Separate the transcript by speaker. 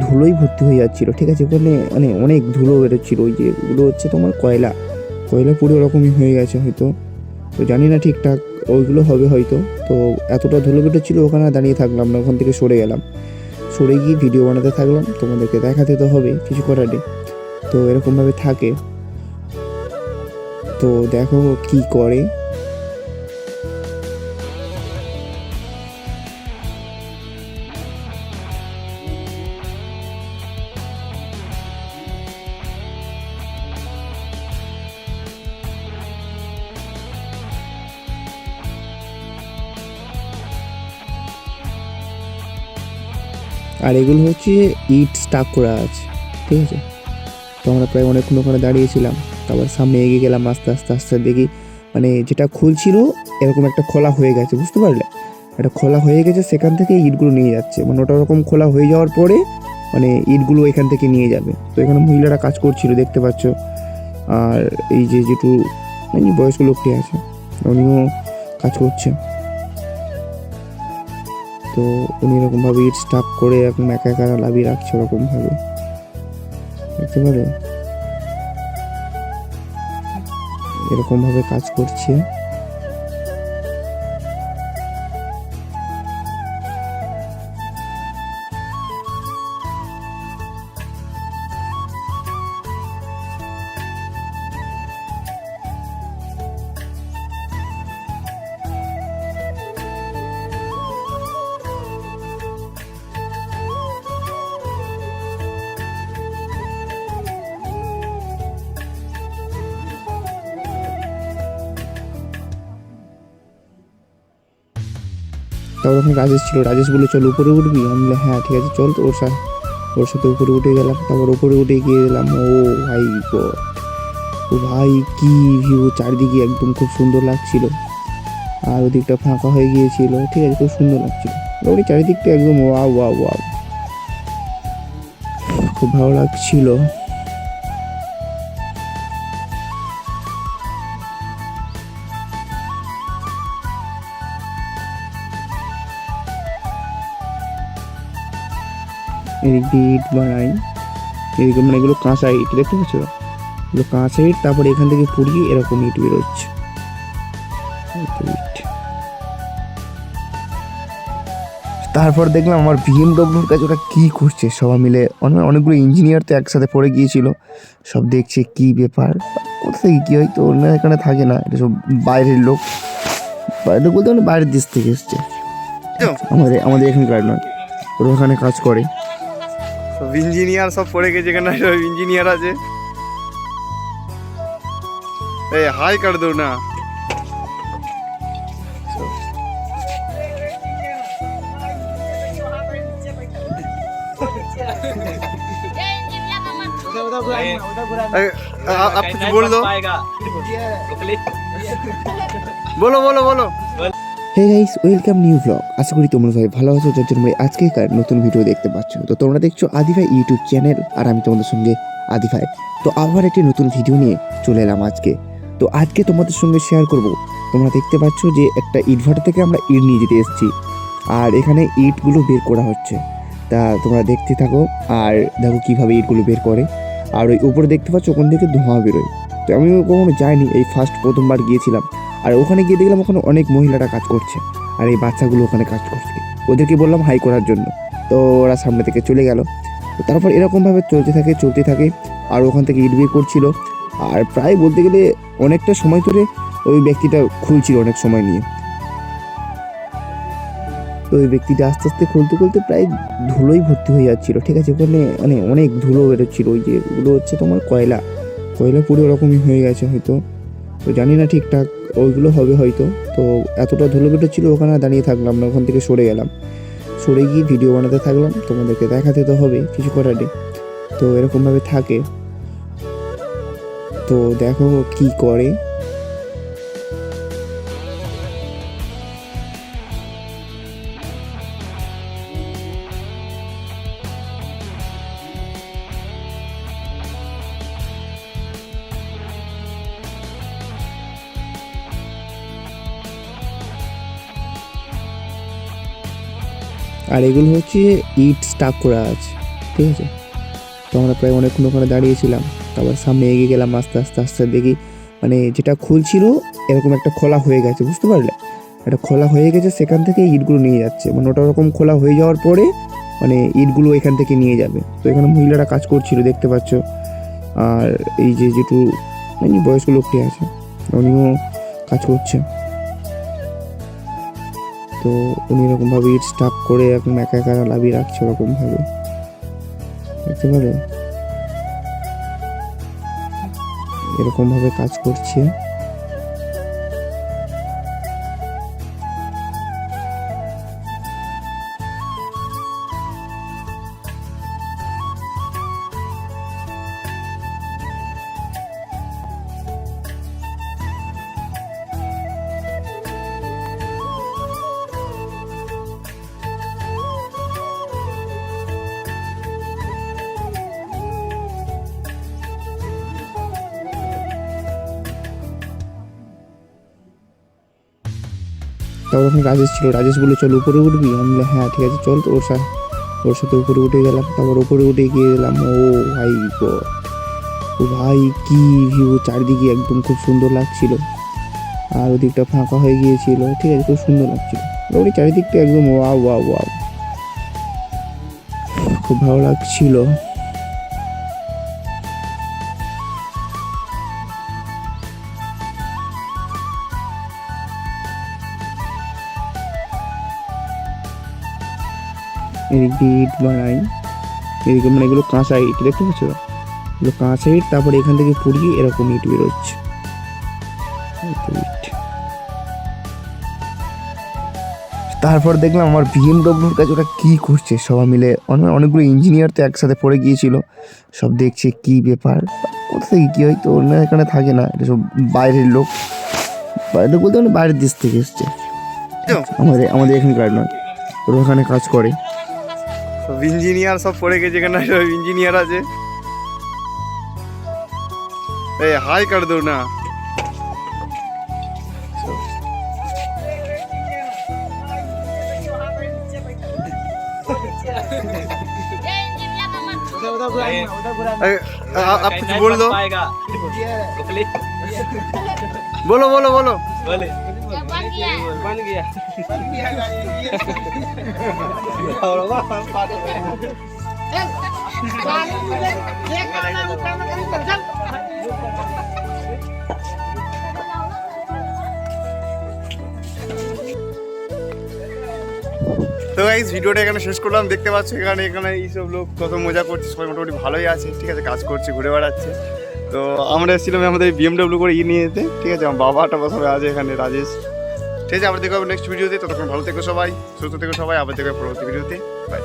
Speaker 1: ধুলোই ভর্তি হয়ে যাচ্ছিল, ঠিক আছে। ওখানে মানে অনেক ধুলো বেরোচ্ছিল, ওই যে ওগুলো হচ্ছে তোমার কয়লা পুরো ওরকমই হয়ে গেছে হয়তো, তো জানি না ঠিকঠাক ওইগুলো হবে হয়তো। তো এতটা ধুলো বেরোচ্ছিল, ওখানে দাঁড়িয়ে থাকলাম না, ওখান থেকে সরে গেলাম, সরে গিয়ে ভিডিও বানাতে থাকলাম, তোমাদেরকে দেখাতে তো হবে, কিছু করার নেই। তো এরকমভাবে থাকে, তো দেখো কি করে। আর এগুলো হচ্ছে ইট স্টাক করা আছে, ঠিক আছে। তো আমরা প্রায় অনেকক্ষণ ওখানে দাঁড়িয়েছিলাম, তারপর সামনে এগিয়ে গেলাম, আস্তে আস্তে আস্তে দেখি মানে যেটা খুলছিল এরকম একটা খোলা হয়ে গেছে, বুঝতে পারলে, একটা খোলা হয়ে গেছে, সেখান থেকে ইটগুলো নিয়ে যাচ্ছে, মানে ওটা ওরকম খোলা হয়ে যাওয়ার পরে মানে ইটগুলো এখান থেকে নিয়ে যাবে। তো এখানে মহিলারা কাজ করছিল, দেখতে পাচ্ছ। আর এই যে যেটু মানে বয়স্ক লোকটি আছে, উনিও কাজ করছে। তো উনি এরকমভাবে ইট স্টাক করে এরকম একা একা লাভিয়ে রাখছে, ওরকমভাবে দেখতে পারে, এরকমভাবে কাজ করছে। তারপর ওখানে রাজেশ ছিল, রাজেশ বলে চল উপরে উঠবি, আমি বললাম হ্যাঁ ঠিক আছে চল। তো ওর সাথে উপরে উঠে গেলাম, তারপর উপরে উঠে গিয়ে গেলাম, ও ভাই ও ভাই কি ভিউ, চারিদিকে একদম খুব সুন্দর লাগছিল। আর ওদিকটা ফাঁকা হয়ে গিয়েছিল, ঠিক আছে, খুব সুন্দর লাগছিল। ওই চারিদিকটা একদম ওয়াও ওয়াও ওয়াও, খুব ভালো লাগছিল। এদিক দিয়ে ইট বানাই, এদিকে মানে এগুলো কাঁচা ইট, দেখতে পাচ্ছ, এগুলো কাঁচা ইট, তারপরে এখান থেকে পুড়িয়ে এরকম ইট বেরোচ্ছে। তারপর দেখলাম আমার বিএমডব্লিউর কাছে ওরা কী করছে, সবাই মিলে অনেকগুলো ইঞ্জিনিয়ার তো একসাথে পড়ে গিয়েছিল, সব দেখছে কী ব্যাপার, কোথা থেকে কী হয়। তো ওরা এখানে থাকে না, এটা সব বাইরের লোক, বাইরের বলতে মানে বাইরের দেশ থেকে এসছে, আমাদের এখানকার নয়, ওরা ওখানে কাজ করে।
Speaker 2: সব ইঞ্জিনিয়ার সব পড়ে গেছে, এখানে সব ইঞ্জিনিয়ার আছে। এই হাই কাট দো না। आप कुछ बोल दो, बोलो बोलो बोलो।
Speaker 1: Hey guys, welcome new vlog. আশা করি তোমরা সবাই ভালো আছো, যার জন্য আজকেকার নতুন ভিডিও দেখতে পাচ্ছ। তো তোমরা দেখছো আদিভাই ইউটিউব চ্যানেল, আর আমি তোমাদের সঙ্গে আদিভাই। তো আবার একটি নতুন ভিডিও নিয়ে চলে এলাম আজকে। তো আজকে তোমাদের সঙ্গে শেয়ার করব, তোমরা দেখতে পাচ্ছ যে একটা ইটভাটা থেকে আমরা ইট নিয়ে যেতে এসেছি, আর এখানে ইটগুলো বের করা হচ্ছে। তা তোমরা দেখতে থাকো আর দেখো কীভাবে ইটগুলো বের করে। আর ওই উপরে দেখতে পাচ্ছ ওখান থেকে ধোঁয়া বেরোয়। তো আমি কখনো যাইনি, এই প্রথমবার গিয়েছিলাম। আর ওখানে গিয়ে দেখলাম ওখানে অনেক মহিলারা কাজ করছে, আর এই বাচ্চাগুলো ওখানে কাজ করছে। ওদেরকে বললাম হাই করার জন্য, তো ওরা সামনে থেকে চলে গেল। তো তারপর এরকমভাবে চলতে থাকে, আর ওখান থেকে ইট বের করছিল। আর প্রায় বলতে গেলে অনেকটা সময় ধরে ওই ব্যক্তিটা খুলছিল, অনেক সময় নিয়ে। তো ওই ব্যক্তিটা আস্তে আস্তে খুলতে প্রায় ধুলোই ভর্তি হয়ে যাচ্ছিল, ঠিক আছে। ওখানে মানে অনেক ধুলো বেরোচ্ছিল, ওই যে ওগুলো হচ্ছে তোমার কয়লা পুরো ওরকমই হয়ে গেছে হয়তো, তো জানি না ঠিকঠাক ওইগুলো হবে হয়তো। তো এতটা ধুলো বেরোচ্ছিল, ওখানে দাঁড়িয়ে থাকলাম না, ওখান থেকে সরে গেলাম, সরে গিয়ে ভিডিও বানাতে থাকলাম, তোমাদেরকে দেখাতে তো হবে, কিছু করার নেই। তো এরকমভাবে থাকে, তো দেখো কি করে। আর এগুলো হচ্ছে ইট স্টাক করা আছে, ঠিক আছে। তো আমরা প্রায় অনেকক্ষণ ওখানে দাঁড়িয়েছিলাম, তারপর সামনে এগিয়ে গেলাম আস্তে আস্তে আস্তে দেখি মানে যেটা খুলছিল এরকম একটা খোলা হয়ে গেছে, বুঝতে পারলে, একটা খোলা হয়ে গেছে, সেখান থেকে ইটগুলো নিয়ে যাচ্ছে, মানে ওটা ওরকম খোলা হয়ে যাওয়ার পরে মানে ইটগুলো এখান থেকে নিয়ে যাবে। তো এখানে মহিলারা কাজ করছিল দেখতে পাচ্ছ। আর এই যে যেটু মানে বয়স্ক লোকটি আছে উনিও কাজ করছে। তো উনি এরকমভাবে ইট স্টাক করে এখন একা একা লাভিয়ে রাখছে ওরকমভাবে, দেখতে পারে এরকমভাবে কাজ করছে। তারপর ওখানে রাজেশ ছিল, রাজেশ বলে চল উপরে উঠবি, আমি বললাম হ্যাঁ ঠিক আছে চল। তো ওর সাথে উপরে উঠে গেলাম। তারপর উপরে উঠে গিয়ে গেলাম, ও ভাই গড, ও ভাই কি ভিউ, চারিদিকে একদম খুব সুন্দর লাগছিল। আর ওদিকটা ফাঁকা হয়ে গিয়েছিল, ঠিক আছে, খুব সুন্দর লাগছিল। ওই চারিদিকটা একদম ওয়াও ওয়াও ওয়াও, খুব ভালো লাগছিল। এদিক দিয়ে ইট বানাই, এদিকে মানে এগুলো কাঁচা ইট, দেখতে পাচ্ছ, এগুলো কাঁচা ইট। তারপরে এখান থেকে পুড়িয়ে এরকম ইট বেরোচ্ছে, ইট। তারপর দেখলাম আমার বিএমডব্লিউর কাছে ওরা কী করছে সবাই মিলে, অনেকগুলো ইঞ্জিনিয়ার তো একসাথে পড়ে গিয়েছিল, সব দেখছে কী ব্যাপার, কোথা থেকে কী হয়। তো ওরা এখানে থাকে না, এটা সব বাইরের লোক, বাইরের বলতে মানে বাইরের দেশ থেকে এসছে, আমাদের এখানকার নয়, ওরা ওখানে কাজ করে।
Speaker 2: সব ইঞ্জিনিয়ার সব পড়ে গেছে এখানে, সব ইঞ্জিনিয়ার আছে। এই হাই কর দো না। आप कुछ बोल दो, बोलो बोलो बोलो। बन गया তো গাইস ভিডিওটা এখানে শেষ করলাম। দেখতে পাচ্ছ এখানে এইসব লোক কত মজা করছে, সবাই মোটামুটি ভালোই আছে, ঠিক আছে, কাজ করছে, ঘুরে বেড়াচ্ছে। তো আমরা এসেছিলাম আমাদের বিএমডব্লিউ করে নিয়ে যেতে, ঠিক আছে, আমার বাবাটা সবাই আছে এখানে, রাজেশ, ঠিক আছে। আবার দেখো নেক্সট ভিডিওতে, ততক্ষণ ভালো থেকো সবাই, সুস্থ থেকো সবাই, আবার দেখো পরবর্তী ভিডিওতে, বাই।